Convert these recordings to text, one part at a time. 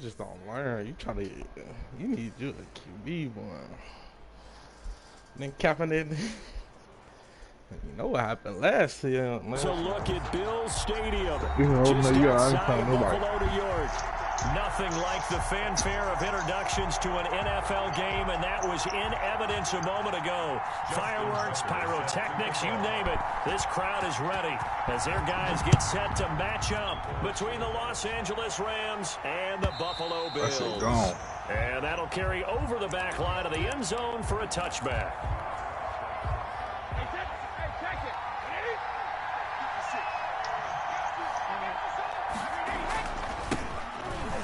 just don't learn. You need you a QB one. Then capping it. You know what happened last year. So look at Bills Stadium. Just outside Buffalo, New York. Nothing like the fanfare of introductions to an NFL game, and that was in evidence a moment ago. Fireworks, pyrotechnics, you name it. This crowd is ready as their guys get set to match up between the Los Angeles Rams and the Buffalo Bills. And that'll carry over the back line of the end zone for a touchback.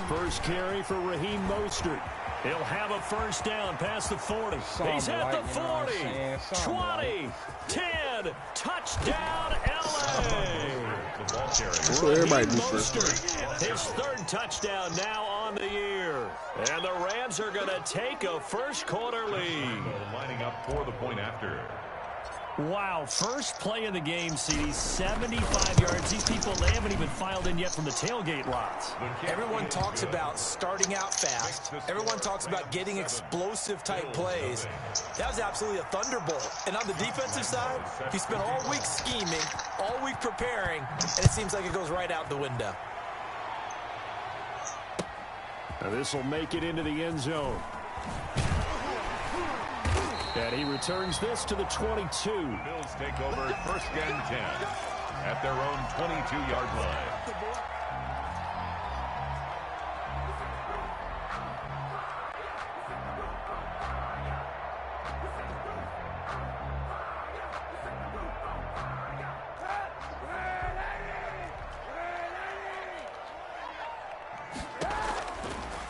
First carry for Raheem Mostert. He'll have a first down past the 40. He's at the 40, 20, 10, touchdown LA. That's what everybody do first. His third touchdown now on the year. And the Rams are going to take a first quarter lead. Lining up for the point after. Wow, first play in the game, CD, 75 yards. These people, they haven't even filed in yet from the tailgate lots. Everyone talks about starting out fast. Everyone talks about getting explosive-type plays. That was absolutely a thunderbolt. And on the defensive side, he spent all week scheming, all week preparing, and it seems like it goes right out the window. Now this will make it into the end zone. And he returns this to the 22. Bills take over first and 10 at their own 22-yard line.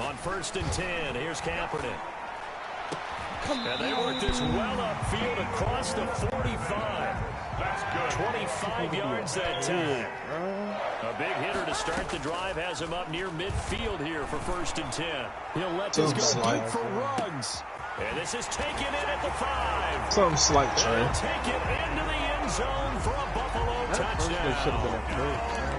On first and 10, here's Kaepernick. And they work this well upfield across the 45. That's good. 25 yards that time. A big hitter to start the drive has him up near midfield here for first and 10. He'll let this go deep for Ruggs. And this is taken in at the 5. Something slight, Trey. They'll take it into the end zone for a Buffalo touchdown.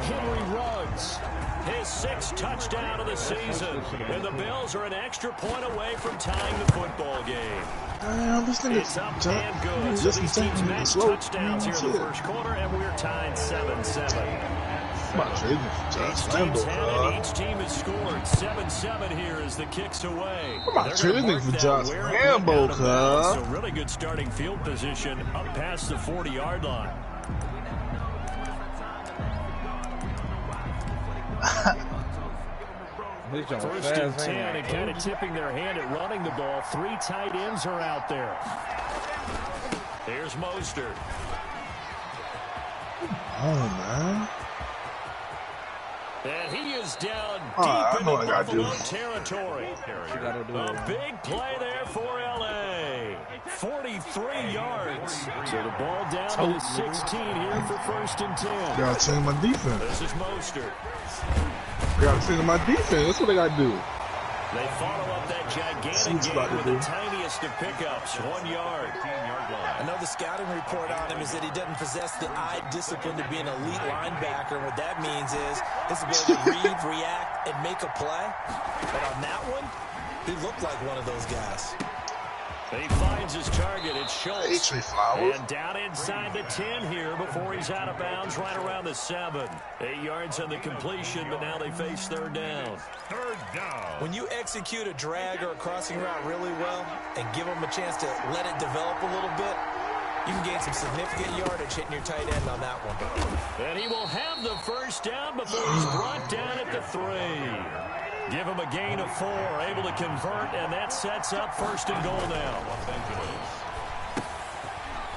Henry Ruggs. His 6th touchdown of the season. And the Bills are an extra point away from tying the football game. It's up and good. So these teams match touchdowns here in the first quarter, and we're tied 7-7. Each team's had it. Each team has scored 7-7 here as the kicks away. So really good starting field position up past the 40-yard line. First and 10 and kind of tipping their hand at running the ball. 3 tight ends are out there. Here's Mostert. Oh, man. And he is down deep into Buffalo territory. A big play there for L.A. 43 yards. So the ball down to the 16 here for first and 10. Gotta change my defense. This is Mostert. Gotta change my defense. That's what I gotta do. They follow up that gigantic game with the tiniest of pickups, 1 yard. I know the scouting report on him is that he doesn't possess the eye discipline to be an elite linebacker. And what that means is his ability to read, react, and make a play. But on that one, he looked like one of those guys. He finds his target. It's Schultz. And down inside the 10 here before he's out of bounds right around the 7. 8 yards on the completion, but now they face third down. Third down. When you execute a drag or a crossing route really well and give them a chance to let it develop a little bit, you can gain some significant yardage hitting your tight end on that one. And he will have the first down before he's brought down at the 3. Give him a gain of 4, able to convert, and that sets up first and goal now.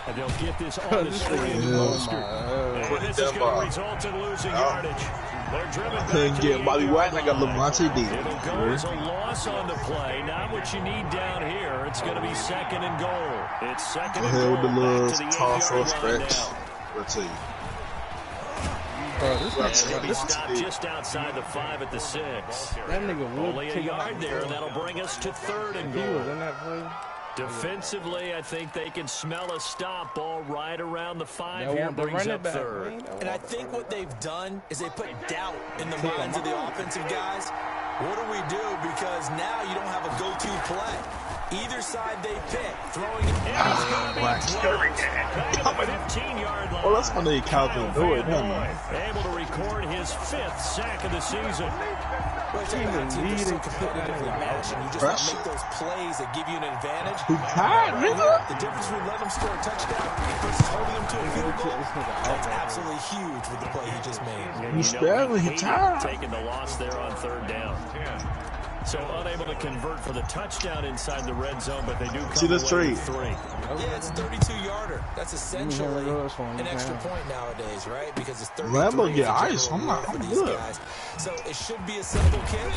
And they'll get this on the screen to Mostert. And this is going to result in losing yardage. They're driven back couldn't get Bobby White, and I got Levante D. It'll go as a loss on the play. Not what you need down here. It's going to be second and goal. It's second and goal. With the little toss or stretch. Let's see. He stopped just outside the 5 at the 6. That nigga Only a yard there, and that'll bring us to third and goal. Defensively, I think they can smell a stop ball right around the 5 here, brings up third. And I think what they've done is they put doubt in the minds of the offensive guys. What do we do? Because now you don't have a go-to play. Either side they pick, throwing it. Well, that's when they Calvin do it, huh, man? Able to record his 5th sack of the season. Well, you just want to make those plays that give you an advantage. The difference between letting them score a touchdown versus holding them to a field goal, that's absolutely huge with the play he just made. He's barely tired. Taking the loss there on 3rd down. So unable to convert for the touchdown inside the red zone, but they do come away with 3. Yeah, it's a 32-yarder. That's essentially an extra point nowadays, right? Because it's 33 Lambo get ice. I'm for these guys. So it should be a simple kick.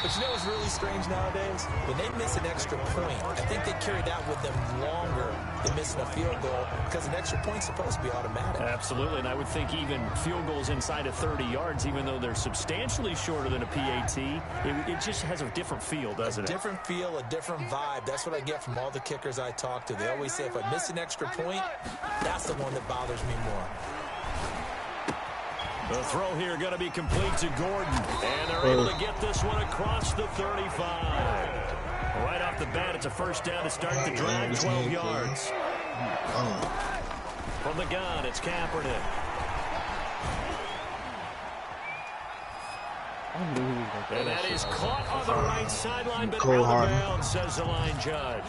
But you know what's really strange nowadays? When they miss an extra point, I think they carry that with them longer than missing a field goal because an extra point's supposed to be automatic. Absolutely, and I would think even field goals inside of 30 yards, even though they're substantially shorter than a PAT, it just has a different feel, doesn't it? A different feel, a different vibe. That's what I get from all the kickers I talk to. They always say if I miss an extra point, that's the one that bothers me more. The throw here going to be complete to Gordon, and they're able to get this one across the 35. Right off the bat, it's a first down to start the drive, 12 yards. From the gun, it's Kaepernick. And that is caught on the right sideline, but out of bounds, says the line judge.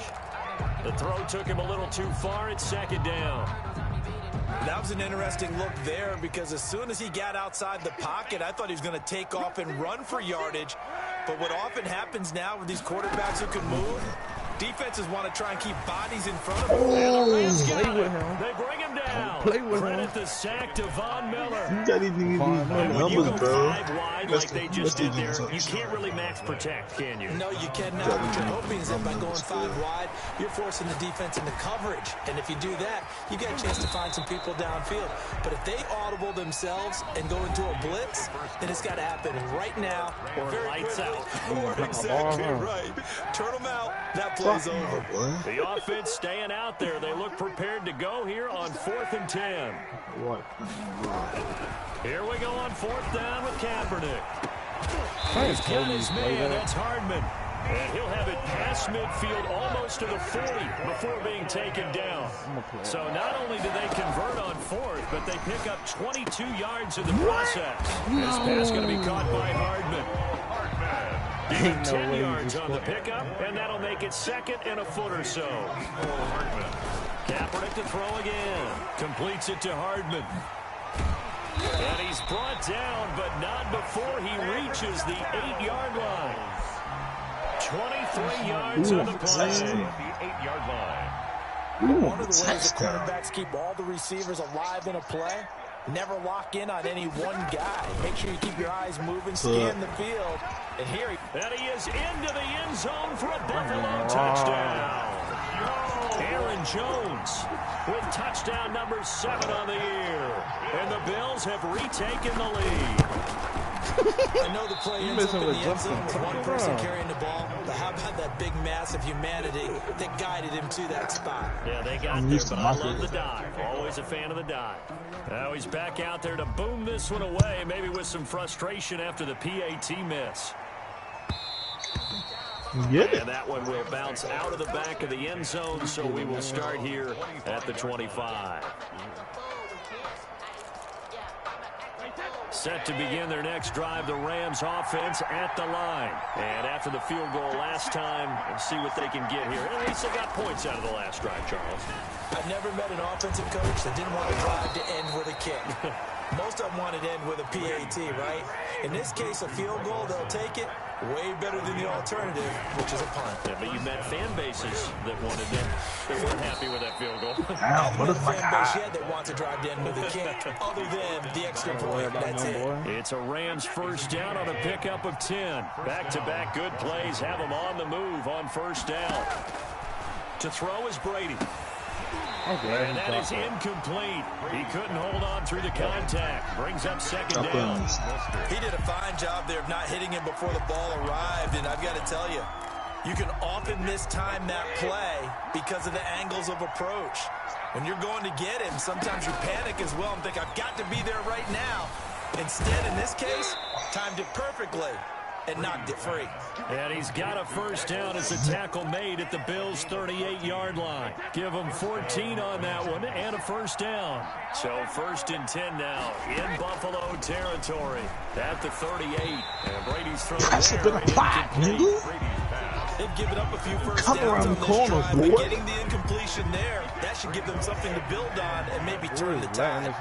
The throw took him a little too far. It's 2nd down. That was an interesting look there because as soon as he got outside the pocket, I thought he was going to take off and run for yardage. But what often happens now with these quarterbacks who can move, defenses want to try and keep bodies in front of him. They bring him down. Credit the sack to Von Miller. You got these numbers, bro. 5 wide like they just did there, you can't really max protect, can you? No, you cannot. What you're hoping is that by going 5 wide, you're forcing the defense into coverage. And if you do that, you get a chance to find some people downfield. But if they audible themselves and go into a blitz, then it's got to happen right now or very lights out. Or exactly right. Turn them out. That plays over. The offense staying out there. They look prepared to go here on 4th and 10. What? Here we go on 4th down with Kaepernick. He's got his man. That's Hardman. And he'll have it past midfield almost to the 40 before being taken down. So not only do they convert on 4th, but they pick up 22 yards in the process. This pass going to be caught by Hardman. 10 yards on the pickup, and that'll make it 2nd and a foot or so. Kaepernick to throw again. Completes it to Hardman. And he's brought down, but not before he reaches the 8-yard line. 23 yards on the play. The 8-yard line. One of the ways the quarterbacks keep all the receivers alive in a play, never lock in on any one guy. Make sure you keep your eyes moving, scan the field. And here he is into the end zone for a Buffalo touchdown. Aaron Jones with touchdown number 7 on the year. And the Bills have retaken the lead. I know the play ends up in the end zone with one person carrying the ball, but how about that big mass of humanity that guided him to that spot? Yeah, they got there, but I love the dive. Always a fan of the dive. Now he's back out there to boom this one away, maybe with some frustration after the PAT miss. And that one will bounce out of the back of the end zone, so we will start here at the 25. Set to begin their next drive, the Rams offense at the line. And after the field goal last time, we'll see what they can get here. At least they got points out of the last drive, Charles. I've never met an offensive coach that didn't want a drive to end with a kick. Most of them want it to end with a PAT, right? In this case, a field goal, they'll take it. Way better than the alternative, which is a punt. Yeah, but you met fan bases that wanted them. They weren't happy with that field goal. What is fan base yet that wants to drive to end with a kick, other than the extra point. That's it. It's a Rams first down on a pickup of 10. Back-to-back good plays have them on the move on first down. To throw is Brady. And that is incomplete. He couldn't hold on through the contact. Brings up second down. He did a fine job there of not hitting him before the ball arrived. And I've got to tell you, you can often mistime that play because of the angles of approach. When you're going to get him, sometimes you panic as well and think, I've got to be there right now. Instead, in this case, timed it perfectly. and knocked it free. And he's got a first down as the tackle made at the Bills' 38-yard line. Give him 14 on that one and a first down. So 1st and 10 now in Buffalo territory at the 38. And Brady's thrown there. They've given up a few first downs on this drive, but getting the incompletion there, that should give them something to build on and maybe turn the tide.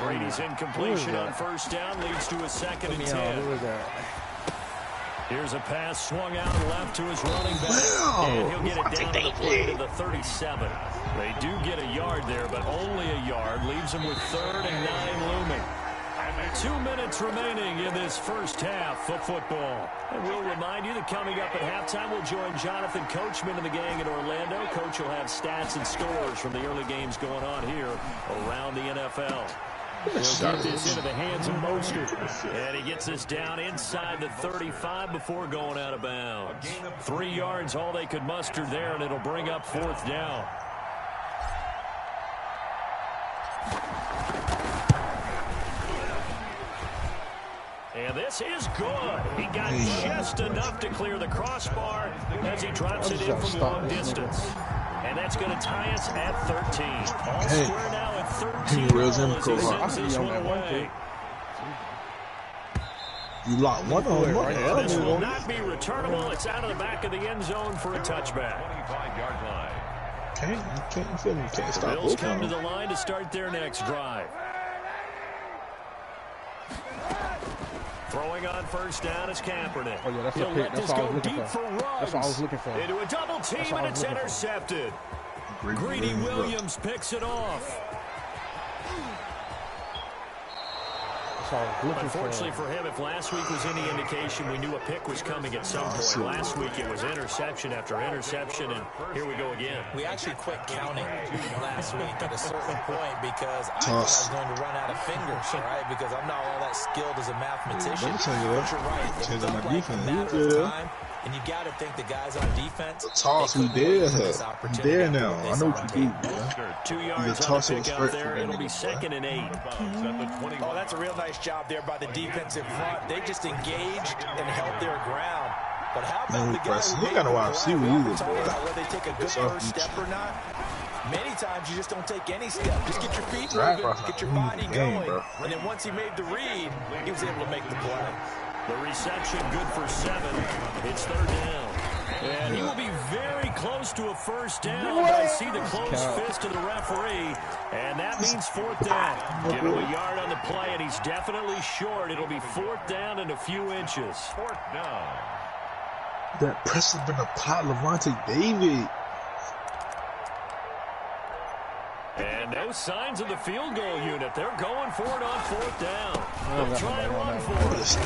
Brady's incompletion on first down leads to a 2nd and 10. Here's a pass swung out left to his running back, and he'll get it down to the play to the 37. They do get a yard there, but only a yard. Leaves them with 3rd and 9 looming. 2 minutes remaining in this first half of football. And we'll remind you that coming up at halftime, we'll join Jonathan Coachman and the gang in Orlando. Coach will have stats and scores from the early games going on here around the NFL. He'll get this into the hands of Mostert. And he gets this down inside the 35 before going out of bounds. 3 yards, all they could muster there, and it'll bring up 4th down. And this is good. He got just enough to clear the crossbar as he drops it in from long distance. And that's going to tie us at 13. All square now at 13. As he sends this one away. You lock one on one. This will not be returnable. It's out of the back of the end zone for a touchback. 25-yard line. Can't stop. Bills come to the line to start their next drive. Throwing on first down is Kaepernick. Oh, yeah, that's He'll let this go deep for Ruggs. That's what I was looking for. Into a double team, and it's intercepted. Greedy Williams picks it off. Unfortunately for him, if last week was any indication, we knew a pick was coming at some point. Last week it was interception after interception, and here we go again. We actually quit counting last week at a certain point because I thought I was going to run out of fingers, right? Because I'm not all that skilled as a mathematician. But you're right. It felt like a matter of time. And you got to think the guys on defense. The toss, we there now. I know what you do, man. 2 yards on the pick out there. It'll be 2nd and 8. Oh, that's a real nice job there by the defensive front. They just engaged and held their ground. But how about the guys who got to watch see what you talking about whether they take a good first step or not? Many times you just don't take any step. Just get your feet moving, get your body going. And then once he made the read, he was able to make the play. The reception good for 7. It's 3rd down. And he will be very close to a first down. But I see the closed fist of the referee. And that means 4th down. Give him a yard on the play, and he's definitely short. It'll be 4th down and a few inches. 4th down. That press has been a pot, Levante David. And no signs of the field goal unit. They're going for it on 4th down. They'll try and run for it.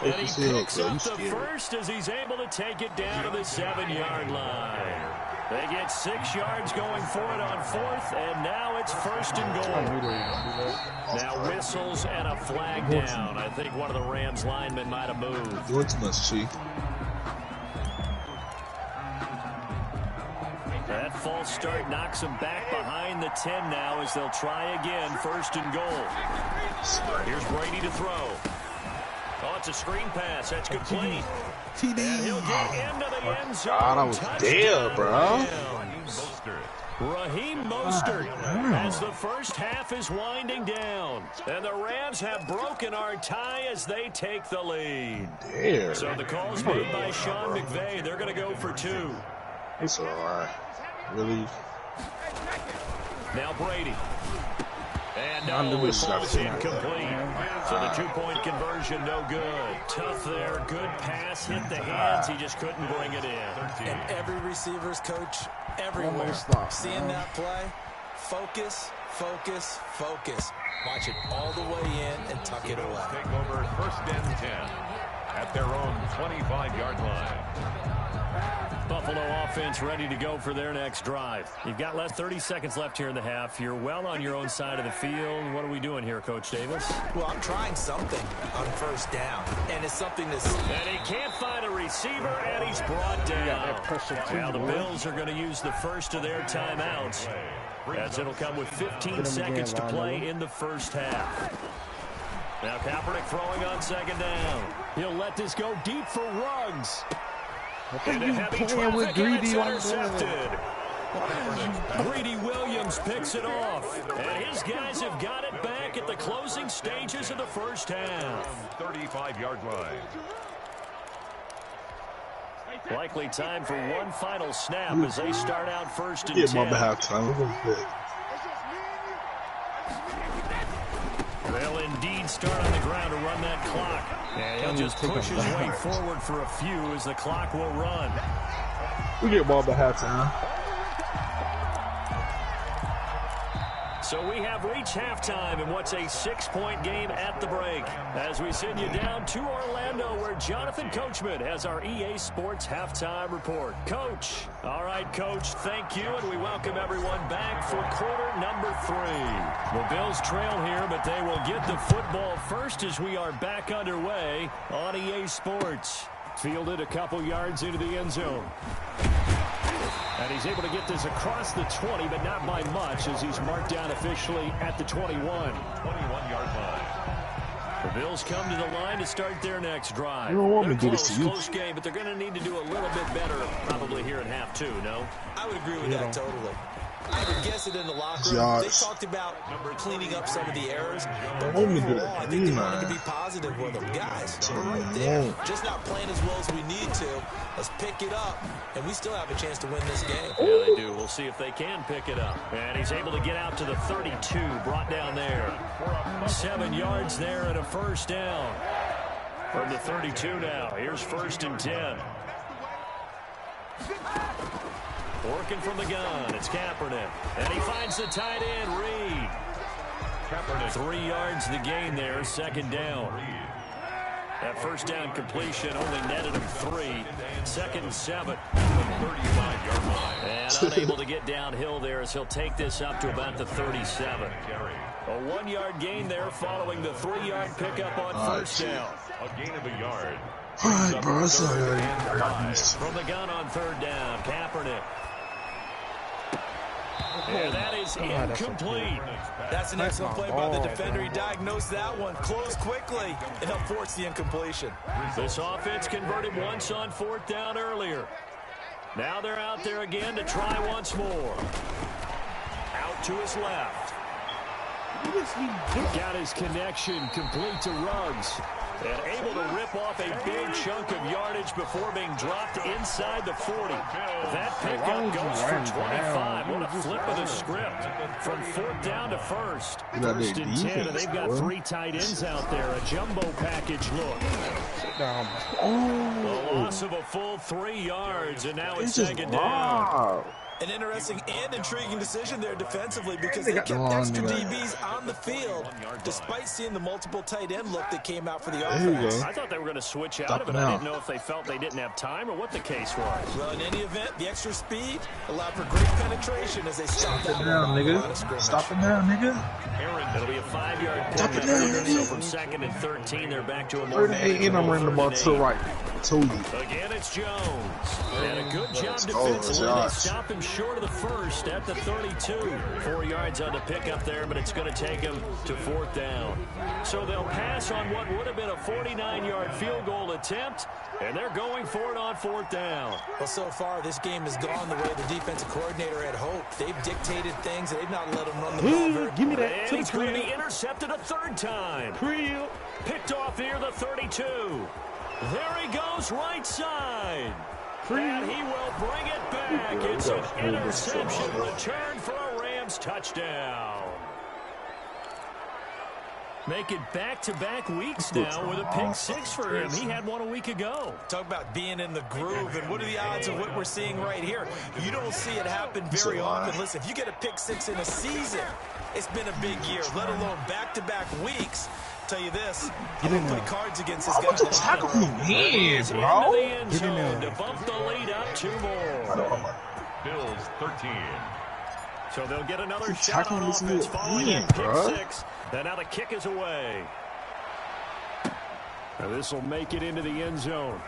And he picks up the first as he's able to take it down to the 7-yard line. They get 6 yards going for it on 4th, and now it's 1st and goal. Now whistles and a flag down. I think one of the Rams linemen might have moved. Doing too much, Chief. That false start knocks them back behind the 10 now as they'll try again. 1st and goal. Here's Brady to throw. Oh, it's a screen pass. That's complete. TD. And he'll get into the end zone. God, I was there, bro. Raheem Mostert as the first half is winding down. And the Rams have broken our tie as they take the lead. There. So the call's made by Sean McVay. They're going to go for 2. It's all right. Really? Now Brady. And no, it falls incomplete. So the 2-point conversion, no good. Tough there. Good pass. Hit the hands. He just couldn't bring it in. And every receiver's coach everywhere. Seeing that play, focus, focus, focus. Watch it all the way in and tuck it away. Take over 1st and 10 at their own 25-yard line. Buffalo offense ready to go for their next drive. You've got 30 seconds left here in the half. You're well on your own side of the field. What are we doing here, Coach Davis? Well, I'm trying something on 1st down, and it's something that's... And he can't find a receiver, and he's brought down. Now the Bills are going to use the first of their timeouts, as it'll come with 15 seconds to play in the first half. Now Kaepernick throwing on second down. He'll let this go deep for Ruggs. What are you playing with Greedy like that? Greedy Williams picks it off. And his guys have got it back at the closing stages of the first half. 35-yard line. Likely time for one final snap as they start out first and 10. They'll indeed start on the ground to run that clock. And he'll just push his way forward for a few as the clock will run. We get ball by halftime. So we have reached halftime in what's a 6-point game at the break. As we send you down to Orlando, where Jonathan Coachman has our EA Sports halftime report. Coach. All right, Coach, thank you, and we welcome everyone back for quarter number 3. The Bills trail here, but they will get the football first as we are back underway on EA Sports. Fielded a couple yards into the end zone. And he's able to get this across the 20, but not by much, as he's marked down officially at the 21. 21-yard line. The Bills come to the line to start their next drive. You don't want me to do this to you. Close game, but they're going to need to do a little bit better probably here in half 2, no? I would agree with that totally. I would guess it in the locker room. They talked about cleaning up some of the errors, but overall, I think they wanted to be positive with them. Guys, we're right there. Just not playing as well as we need to. Let's pick it up, and we still have a chance to win this game. Yeah, they do. We'll see if they can pick it up. And he's able to get out to the 32, brought down there. 7 yards there and a first down. From the 32 now, here's first and 10. Working from the gun, it's Kaepernick. And he finds the tight end, Reed. Kaepernick. 3 yards the gain there, second down. That first down completion only netted him 3. Second and 7. 35-yard line. And unable to get downhill there as he'll take this up to about the 37. A 1-yard gain there following the 3-yard pickup on first down. A gain of a yard. All right, bro. From the gun on third down, Kaepernick. And that is incomplete. That's an excellent play by the defender. He diagnosed that one. Close quickly, and he'll force the incompletion. This offense converted once on fourth down earlier. Now they're out there again to try once more. Out to his left. Got his connection complete to Ruggs. And able to rip off a big chunk of yardage before being dropped inside the 40. That pickup goes for 25. What a flip of the script. From fourth down to first. First and 10, and they've got 3 tight ends out there. A jumbo package look. The loss of a full 3 yards, and now it's second down. An interesting and intriguing decision there defensively because they kept extra DBs on the field despite seeing the multiple tight end look that came out for the offense. I thought they were going to switch out of it. I didn't know if they felt they didn't have time or what the case was. Well, in any event, the extra speed allowed for great penetration as they stopped that down, nigga. Stop it now, nigga. It'll be a 5-yard pickup here. So from second and 13, they're back to a more and I'm running the ball to the right. I told you. Again, it's Jones. And a good job defensively. They stop him short of the first at the 32. 4 yards on the pickup there, but it's going to take him to fourth down. So they'll pass on what would have been a 49-yard field goal attempt, and they're going for it on fourth down. Well, so far, this game has gone the way the defensive coordinator had hoped. They've dictated things. They've not let them run the ball very Give me that. And he's going to be intercepted a third time. Picked off near the 32. There he goes, right side. And he will bring it back. It's an interception return for a Rams touchdown. Make it back-to-back weeks now with a pick 6 for him. He had one a week ago. Talk about being in the groove, and what are the odds of what we're seeing right here? You don't see it happen very often. Listen, if you get a pick 6 in a season, it's been a big year, let alone back-to-back weeks. Tell you this, I'm going to play cards against this guy. Tackle me, man, bro. To bump the lead up 2 more. Bills 13. So they'll get another shot on offense following that pick 6. And now the kick is away. Now this will make it into the end zone.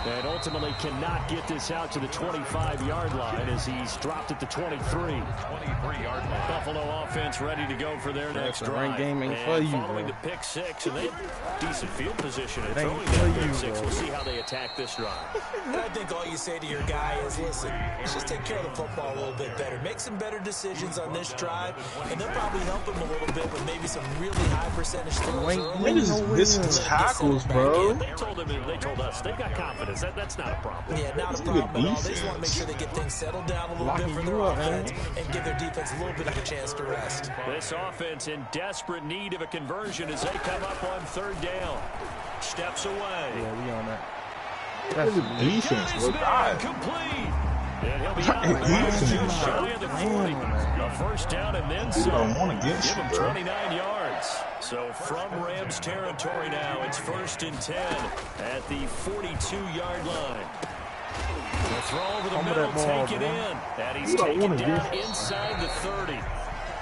And ultimately cannot get this out to the 25-yard line as he's dropped at the 23. 23-yard line. Buffalo offense ready to go for their next drive. Game ain't for you, following bro. the pick six, and they have decent field position and It ain't throwing for that pick you, six. bro. We'll see how they attack this drive. And I think all you say to your guy is, listen, let's just take care of the football a little bit better. Make some better decisions on this drive, and they'll probably help him a little bit with maybe some really high percentage throws. Niggas missing tackles, bro. They told us they've got confidence. That's not a problem. Yeah, not a problem at all. They just want to make sure they get things settled down a little bit for their offense and give their defense a little bit of a chance to rest. This offense in desperate need of a conversion as they come up on third down. Steps away. Yeah, we on that. That's the defense. Look, Complete. And he'll be out of bounds just shy of the 40. A first down and then some. don't want to get Give you, him bro. 29 yards. So from Rams territory now, it's 1st and 10 at the 42-yard line. The throw over the middle, taken in. And he's taken down inside the 30.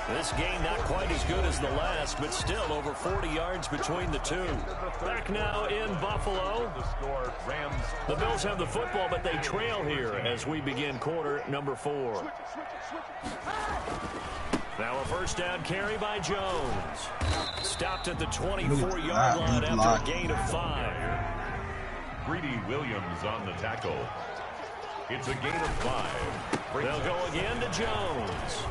This game not quite as good as the last, but still over 40 yards between the two. Back now in Buffalo. The Bills have the football, but they trail here as we begin quarter number 4. Now a first down carry by Jones. Stopped at the 24-yard line after a gain of 5. Greedy Williams on the tackle. It's a gain of 5. They'll go again to Jones.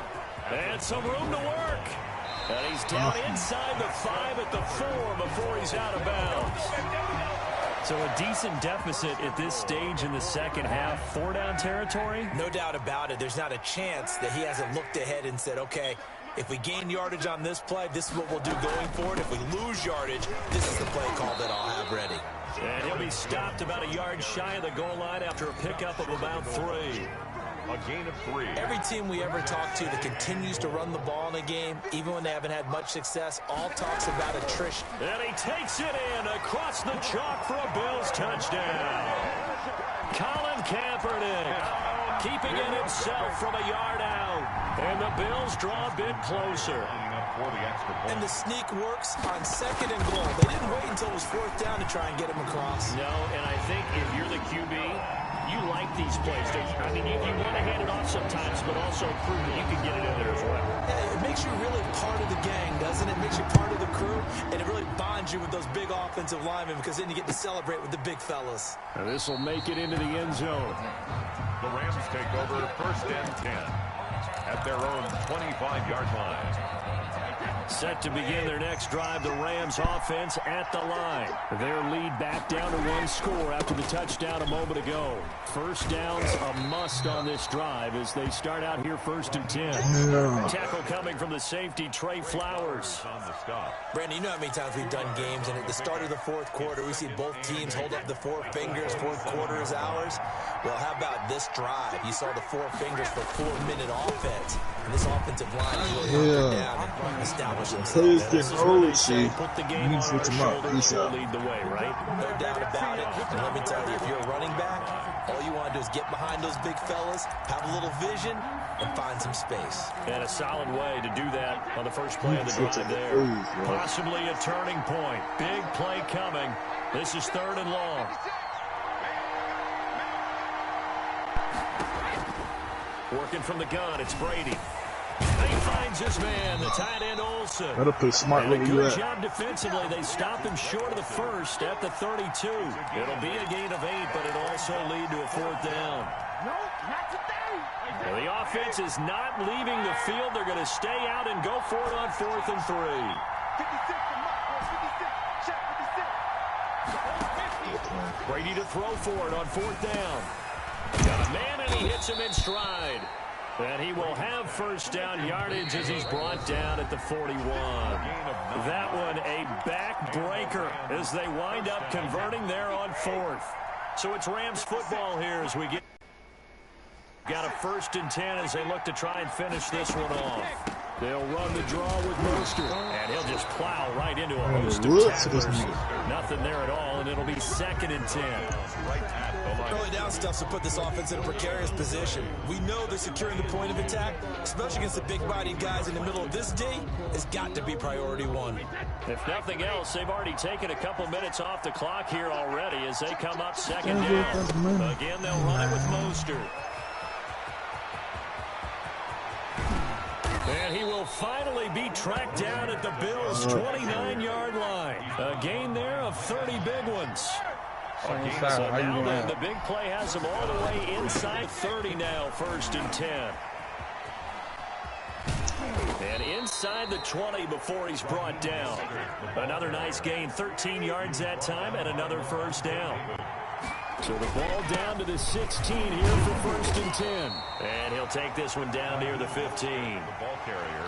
And some room to work. And he's down inside the 5 at the 4 before he's out of bounds. So a decent deficit at this stage in the second half. 4-down territory? No doubt about it. There's not a chance that he hasn't looked ahead and said, okay, if we gain yardage on this play, this is what we'll do going forward. If we lose yardage, this is the play call that I'll have ready. And he'll be stopped about a yard shy of the goal line after a pickup of about 3. A gain of 3. Every team we ever talk to that continues to run the ball in a game, even when they haven't had much success, all talks about attrition. And he takes it in across the chalk for a Bills touchdown. Colin Kaepernick keeping it himself from a yard out. And the Bills draw a bit closer. And the sneak works on 2nd and goal. They didn't wait until it was 4th down to try and get him across. No, and I think if you're the QB, you like these plays. I mean, you want to hand it off sometimes, but also prove that you can get it in there as well. Yeah, it makes you really part of the gang, doesn't it? It makes you part of the crew, and it really bonds you with those big offensive linemen because then you get to celebrate with the big fellas. And this will make it into the end zone. The Rams take over 1st and 10 at their own 25-yard line. Set to begin their next drive, the Rams offense at the line. Their lead back down to 1 score after the touchdown a moment ago. First down's a must on this drive as they start out here 1st and 10. Tackle coming from the safety, Trey Flowers. On the stop. Brandon, you know how many times we've done games, and at the start of the 4th quarter, we see both teams hold up the 4 fingers, 4th quarter is ours. Well, how about this drive? You saw the 4 fingers for 4-minute offense. And this offensive line is really hunkered down and established themselves. Players getting old, see. Put the game You on switch our them up. shoulders, Peace we'll out. lead the way, right? No doubt about it. And let me tell you, if you're a running back, all you want to do is get behind those big fellas, have a little vision, and find some space. And a solid way to do that on the first play of the drive there. Possibly a turning point. Big play coming. This is 3rd and long. Working from the gun, it's Brady. He finds his man, the tight end Olsen. Gotta play smart where And a you good at. job defensively. They stop him short of the 1st at the 32. It'll be a gain of 8, but it'll also lead to a 4th down. Well, the offense is not leaving the field. They're going to stay out and go for it on 4th and 3. Brady to throw for it on 4th down. Got a man, and he hits him in stride. And he will have first down yardage as he's brought down at the 41. That one a backbreaker as they wind up converting there on 4th. So it's Rams football here as we get got a 1st and 10 as they look to try and finish this one off. They'll run the draw with Mostert, and he'll just plow right into a host of tacklers. Nothing there at all, and it'll be 2nd and 10. Early down stuff to put this offense in a precarious position. We know that securing the point of attack, especially against the big-bodied guys in the middle of this D, has got to be priority one. If nothing else, they've already taken a couple minutes off the clock here already as they come up 2nd down. Again, they'll run it with Mostert. And he will finally be tracked down at the Bills' 29-yard line. A gain there of 30 big ones. So now then, the big play has him all the way inside 30 now, 1st and 10. And inside the 20 before he's brought down. Another nice gain, 13 yards that time, and another 1st down. So the ball down to the 16 here for 1st and 10. And he'll take this one down near the 15.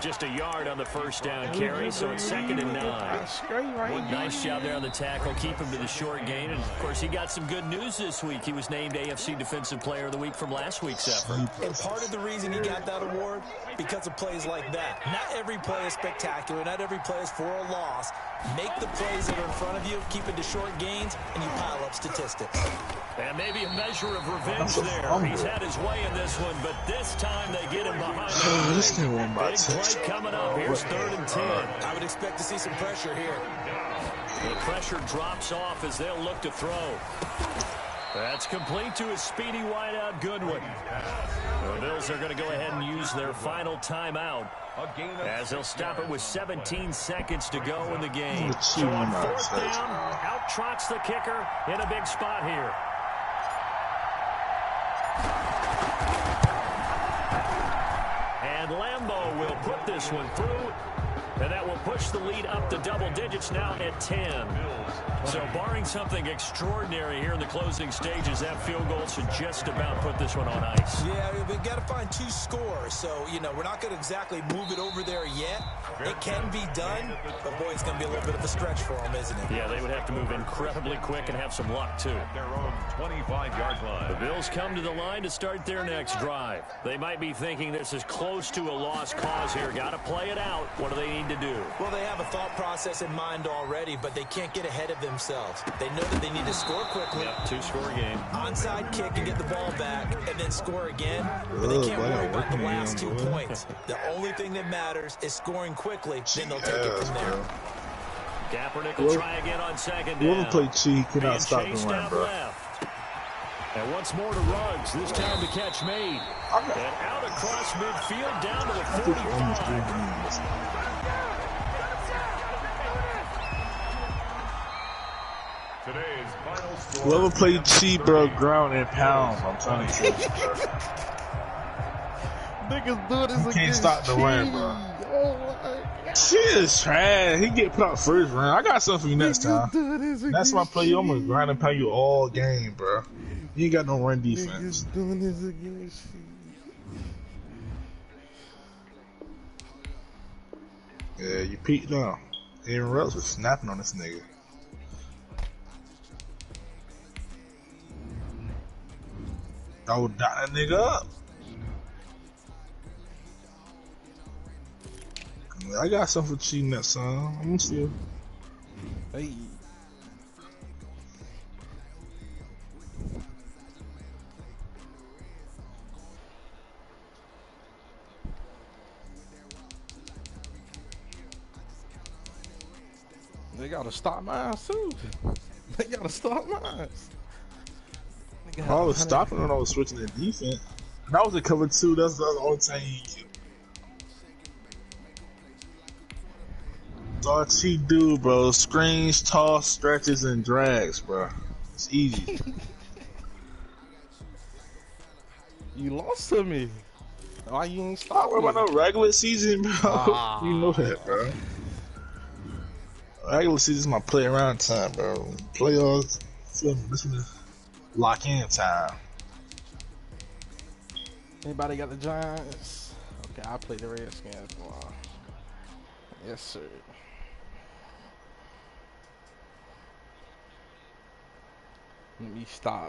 Just a yard on the 1st down carry, so it's 2nd and 9. Nice job there on the tackle, keep him to the short gain. And, of course, he got some good news this week. He was named AFC Defensive Player of the Week from last week's effort. And part of the reason he got that award, because of plays like that. Not every play is spectacular. Not every play is for a loss. Make the plays that are in front of you, keep it to short gains, and you pile up statistics. And maybe a measure of revenge there. He's had his way in this one, but this time they get him behind the big play coming up. Here's 3rd and 10. I would expect to see some pressure here. The pressure drops off as they'll look to throw. That's complete to a speedy wideout Goodwin. The Bills are going to go ahead and use their final timeout as they'll stop it with 17 seconds to go in the game. So on 4th down, out trots the kicker in a big spot here. And Lambeau will put this one through, and that will push the lead up to double digits now at 10. So barring something extraordinary here in the closing stages, that field goal should just about put this one on ice. Yeah, we've got to find 2 scores. So, you know, we're not going to exactly move it over there yet. It can be done, but boy, it's going to be a little bit of a stretch for them, isn't it? Yeah, they would have to move incredibly quick and have some luck, too. Their own 25-yard line. The Bills come to the line to start their next drive. They might be thinking this is close to a lost cause here. Got to play it out. What do they need to do? Well, they have a thought process in mind already, but they can't get ahead of themselves. They know that they need to score quickly. Yep, 2-score game. Onside kick and get the ball back and then score again. But they can't worry about the last 2 points. The only thing that matters is scoring quickly. Then they'll take it from there. Kaepernick will try again on 2nd down. Whoever played Chi cannot stop the run, bro. And once more to Ruggs, this time the catch made. And out across midfield down to the 45. Today's final score. Whoever played Chi, bro, ground and pound. I'm trying to tell you, bro. Niggas do this again. Can't stop the run, bro. Chi is trash. He get put out 1st round. I got something for you next time. That's my play. I'm gonna grind and pound you all game, bro. You ain't got no run defense. Niggas doing this again. Yeah, you peeked down. Aaron Ruggs was snapping on this nigga. I would dot that nigga up. I got something for cheating that son. I'm gonna see you. Hey. They gotta stop mine too. They gotta stop mine. I was stopping when I was switching to defense. And I was in cover 2. That's the only time he killed. That's all she do, bro. Screens, toss, stretches, and drags, bro. It's easy. You lost to me. Why you ain't I stop don't worry about no regular season, bro. You know that, bro. Regular season is my play around time, bro. Playoffs, this is lock in time. Anybody got the Giants? Okay, I'll play the Redskins tomorrow. Yes, sir. Let me stop